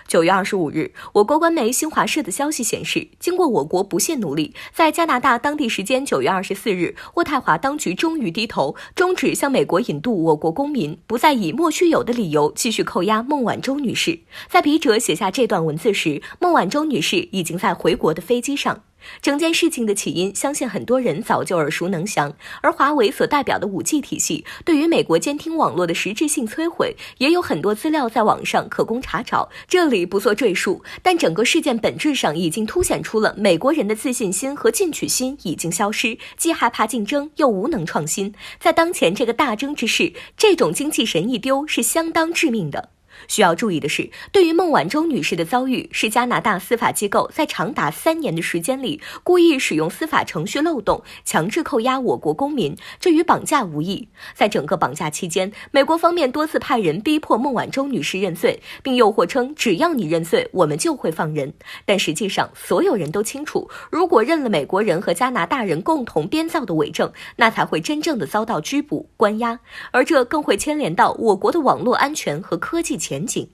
9月25日，我国官媒新华社的消息显示，经过我国不懈努力，在加拿大当地时间9月24日，渥太华当局终于低头，终止向美国引渡我国公民，不再以莫须有的理由继续扣押孟晚舟女士。在笔者写下这段文字时，孟晚舟女士已经在回国的飞机上。整件事情的起因，相信很多人早就耳熟能详，而华为所代表的 5G 体系对于美国监听网络的实质性摧毁，也有很多资料在网上可供查找，这里不做赘述。但整个事件本质上已经凸显出了美国人的自信心和进取心已经消失，既害怕竞争又无能创新。在当前这个大争之势，这种精气神一丢是相当致命的。需要注意的是，对于孟晚舟女士的遭遇，是加拿大司法机构在长达3年的时间里，故意使用司法程序漏洞，强制扣押我国公民，这与绑架无异。在整个绑架期间，美国方面多次派人逼迫孟晚舟女士认罪，并诱惑称只要你认罪，我们就会放人。但实际上，所有人都清楚，如果认了美国人和加拿大人共同编造的伪证，那才会真正的遭到拘捕、关押，而这更会牵连到我国的网络安全和科技前景。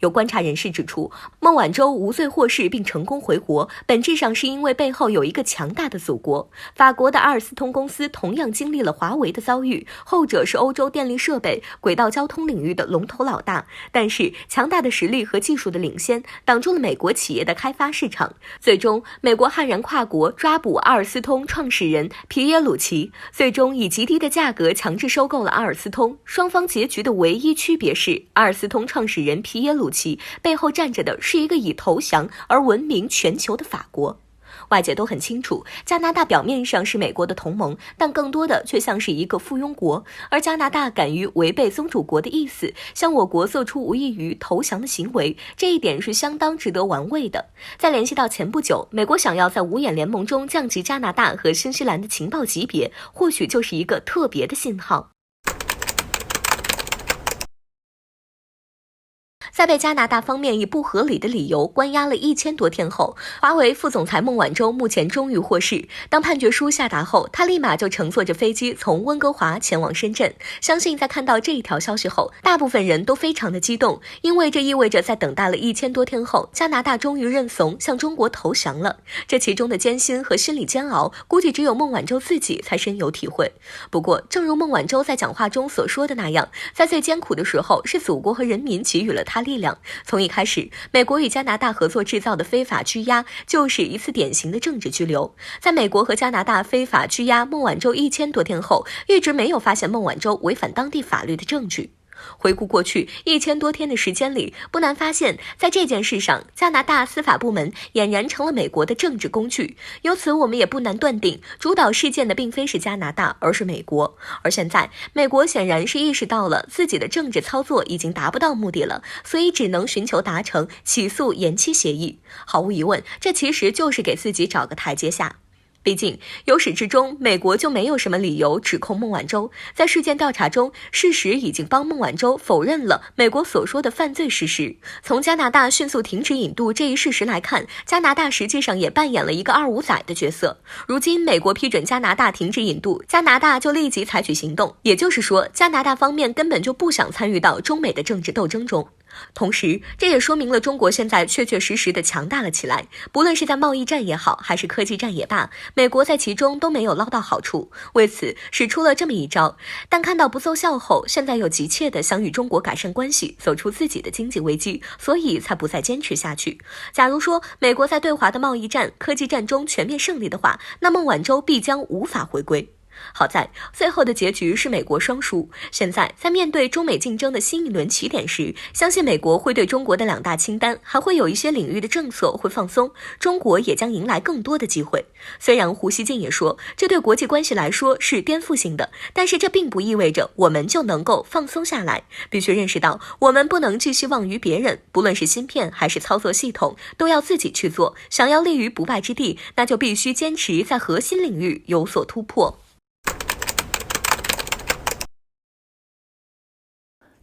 有观察人士指出，孟晚舟无罪获释并成功回国，本质上是因为背后有一个强大的祖国。法国的阿尔斯通公司同样经历了华为的遭遇，后者是欧洲电力设备、轨道交通领域的龙头老大，但是强大的实力和技术的领先挡住了美国企业的开发市场。最终，美国悍然跨国抓捕阿尔斯通创始人皮耶鲁齐，最终以极低的价格强制收购了阿尔斯通。双方结局的唯一区别是，阿尔斯通创始人皮耶鲁齐背后站着的是一个以投降而闻名全球的法国。外界都很清楚，加拿大表面上是美国的同盟，但更多的却像是一个附庸国，而加拿大敢于违背宗主国的意思，向我国做出无异于投降的行为，这一点是相当值得玩味的。再联系到前不久，美国想要在五眼联盟中降级加拿大和新西兰的情报级别，或许就是一个特别的信号。在被加拿大方面以不合理的理由关押了1000多天后，华为副总裁孟晚舟目前终于获释。当判决书下达后，他立马就乘坐着飞机从温哥华前往深圳。相信在看到这一条消息后，大部分人都非常的激动，因为这意味着在等待了1000多天后，加拿大终于认怂，向中国投降了。这其中的艰辛和心理煎熬，估计只有孟晚舟自己才深有体会。不过，正如孟晚舟在讲话中所说的那样，在最艰苦的时候，是祖国和人民给予了他力量。从一开始，美国与加拿大合作制造的非法拘押就是一次典型的政治拘留。在美国和加拿大非法拘押孟晚舟1000多天后，一直没有发现孟晚舟违反当地法律的证据。回顾过去1000多天的时间里，不难发现，在这件事上，加拿大司法部门俨然成了美国的政治工具。由此，我们也不难断定，主导事件的并非是加拿大，而是美国。而现在，美国显然是意识到了自己的政治操作已经达不到目的了，所以只能寻求达成起诉延期协议。毫无疑问，这其实就是给自己找个台阶下。毕竟，由始至终，美国就没有什么理由指控孟晚舟。在事件调查中，事实已经帮孟晚舟否认了美国所说的犯罪事实。从加拿大迅速停止引渡这一事实来看，加拿大实际上也扮演了一个二五仔的角色。如今，美国批准加拿大停止引渡，加拿大就立即采取行动，也就是说，加拿大方面根本就不想参与到中美的政治斗争中。同时，这也说明了中国现在确确实实的强大了起来，不论是在贸易战也好，还是科技战也罢，美国在其中都没有捞到好处，为此使出了这么一招。但看到不奏效后，现在又急切的想与中国改善关系，走出自己的经济危机，所以才不再坚持下去。假如说美国在对华的贸易战、科技战中全面胜利的话，那孟晚舟必将无法回归。好在最后的结局是美国双输。现在在面对中美竞争的新一轮起点时，相信美国会对中国的2大清单，还会有一些领域的政策会放松，中国也将迎来更多的机会。虽然胡锡进也说这对国际关系来说是颠覆性的，但是这并不意味着我们就能够放松下来。必须认识到，我们不能寄希望于别人，不论是芯片还是操作系统，都要自己去做。想要立于不败之地，那就必须坚持在核心领域有所突破。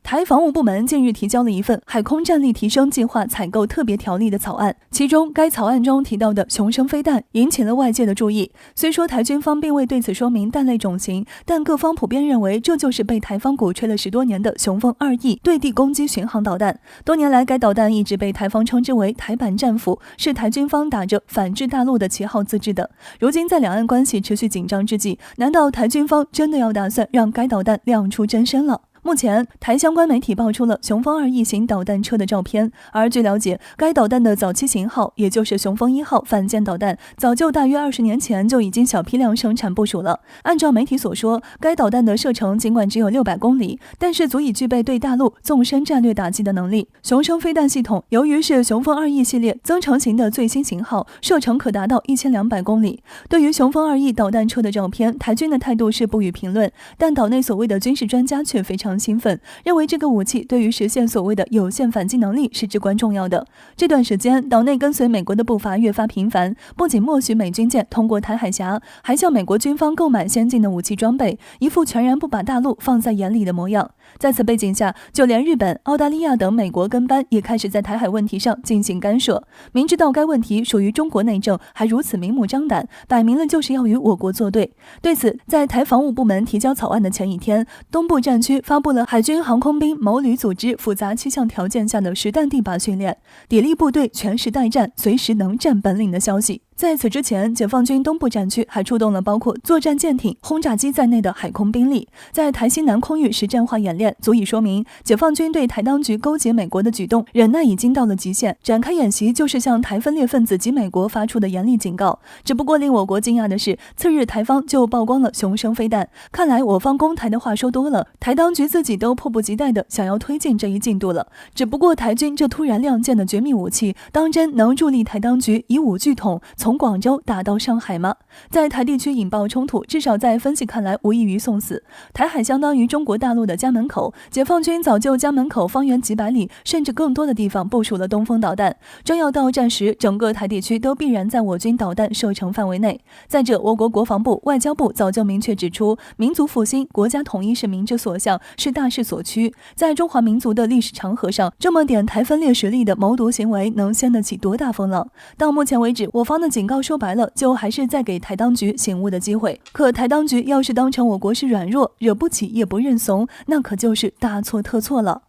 台防务部门近日提交了一份海空战力提升计划采购特别条例的草案，其中该草案中提到的雄升飞弹引起了外界的注意。虽说台军方并未对此说明弹类种型，但各方普遍认为这就是被台方鼓吹了10多年的雄风2E对地攻击巡航导弹。多年来，该导弹一直被台方称之为台版战斧，是台军方打着反制大陆的旗号自制的。如今在两岸关系持续紧张之际，难道台军方真的要打算让该导弹亮出真身了？目前，台相关媒体爆出了雄风2E型导弹车的照片，而据了解，该导弹的早期型号，也就是雄风1号反舰导弹，早就大约20年前就已经小批量生产部署了。按照媒体所说，该导弹的射程尽管只有600公里，但是足以具备对大陆纵深战略打击的能力。雄升飞弹系统由于是雄风2E系列增程型的最新型号，射程可达到1200公里。对于雄风2E导弹车的照片，台军的态度是不予评论，但岛内所谓的军事专家却非常兴奋，认为这个武器对于实现所谓的有限反击能力是至关重要的。这段时间，岛内跟随美国的步伐越发频繁，不仅默许美军舰通过台海峡，还向美国军方购买先进的武器装备，一副全然不把大陆放在眼里的模样。在此背景下，就连日本、澳大利亚等美国跟班也开始在台海问题上进行干涉。明知道该问题属于中国内政，还如此明目张胆，摆明了就是要与我国作对。对此，在台防务部门提交草案的前一天，东部战区发布了海军航空兵某旅组织复杂气象条件下的实弹地靶训练，砥砺部队全时待战，随时能战本领的消息。在此之前，解放军东部战区还出动了包括作战舰艇、轰炸机在内的海空兵力，在台西南空域实战化演练，足以说明解放军对台当局勾结美国的举动忍耐已经到了极限。展开演习就是向台分裂分子及美国发出的严厉警告。只不过令我国惊讶的是，次日台方就曝光了雄升飞弹，看来我方攻台的话说多了，台当局自己都迫不及待地想要推进这一进度了。只不过台军这突然亮剑的绝密武器，当真能助力台当局以武拒统，从广州打到上海吗？在台地区引爆冲突，至少在分析看来无异于送死。台海相当于中国大陆的家门口，解放军早就家门口方圆几百里甚至更多的地方部署了东风导弹，真要到战时，整个台地区都必然在我军导弹射程范围内。再者，我国国防部、外交部早就明确指出，民族复兴、国家统一是民之所向，是大势所趋。在中华民族的历史长河上，这么点台分裂实力的谋独行为，能掀得起多大风浪？到目前为止，我方的警告说白了，就还是在给台当局醒悟的机会。可台当局要是当成我国是软弱，惹不起也不认怂，那可就是大错特错了。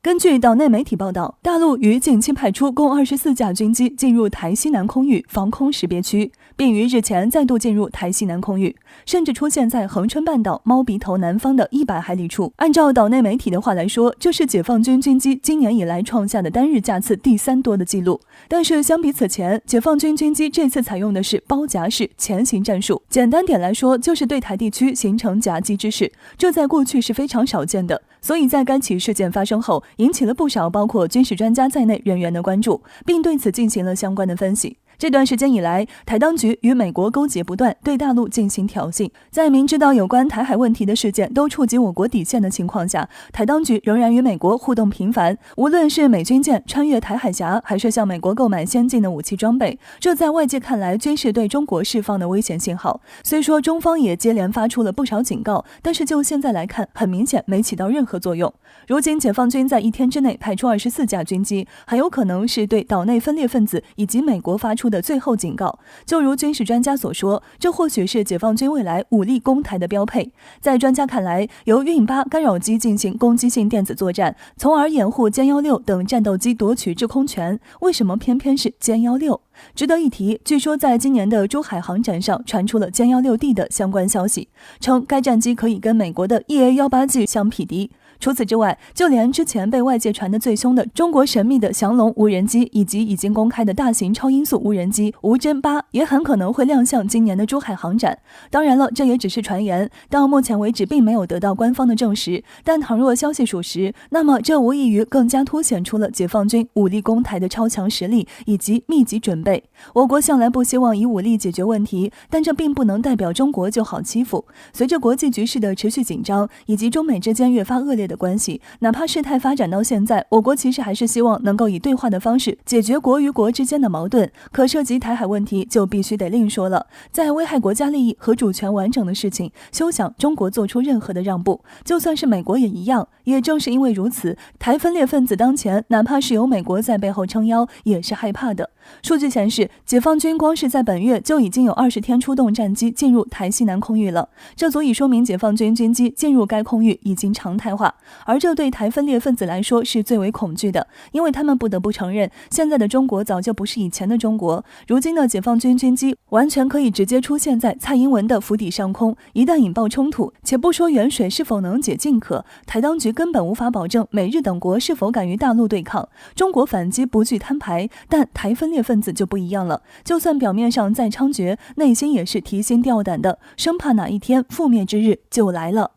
根据岛内媒体报道，大陆于近期派出共24架军机进入台西南空域防空识别区，并于日前再度进入台西南空域，甚至出现在恒春半岛猫鼻头南方的100海里处。按照岛内媒体的话来说，这是解放军军机今年以来创下的单日架次第3多的记录。但是相比此前，解放军军机这次采用的是包夹式前行战术，简单点来说，就是对台地区形成夹击之势，这在过去是非常少见的。所以在该起事件发生后，引起了不少包括军事专家在内人员的关注，并对此进行了相关的分析。这段时间以来，台当局与美国勾结不断，对大陆进行挑衅。在明知道有关台海问题的事件都触及我国底线的情况下，台当局仍然与美国互动频繁，无论是美军舰穿越台海峡，还是向美国购买先进的武器装备，这在外界看来均是对中国释放的危险信号。虽说中方也接连发出了不少警告，但是就现在来看，很明显没起到任何作用。如今解放军在1天之内派出24架军机，很有可能是对岛内分裂分子以及美国发出的最后警告。就如军事专家所说，这或许是解放军未来武力攻台的标配。在专家看来，由运8干扰机进行攻击性电子作战，从而掩护歼16等战斗机夺取制空权，为什么偏偏是歼16？值得一提，据说在今年的珠海航展上传出了歼16D 的相关消息，称该战机可以跟美国的 EA-18G 相匹敌。除此之外，就连之前被外界传得最凶的中国神秘的降龙无人机，以及已经公开的大型超音速无人机无侦8，也很可能会亮相今年的珠海航展。当然了，这也只是传言，到目前为止并没有得到官方的证实。但倘若消息属实，那么这无异于更加凸显出了解放军武力攻台的超强实力以及密集准备。我国向来不希望以武力解决问题，但这并不能代表中国就好欺负。随着国际局势的持续紧张，以及中美之间越发恶劣的的关系。哪怕事态发展到现在，我国其实还是希望能够以对话的方式解决国与国之间的矛盾，可涉及台海问题就必须得另说了。在危害国家利益和主权完整的事情，休想中国做出任何的让步，就算是美国也一样。也正是因为如此，台分裂分子当前哪怕是有美国在背后撑腰，也是害怕的。数据显示，解放军光是在本月就已经有20天出动战机进入台西南空域了，这足以说明解放军军机进入该空域已经常态化。而这对台分裂分子来说是最为恐惧的，因为他们不得不承认，现在的中国早就不是以前的中国。如今的解放军军机完全可以直接出现在蔡英文的府邸上空，一旦引爆冲突，且不说远水是否能解近渴，台当局根本无法保证美日等国是否敢于大陆对抗。中国反击不惧摊牌，但台分裂分子就不一样了，就算表面上再猖獗，内心也是提心吊胆的，生怕哪一天覆灭之日就来了。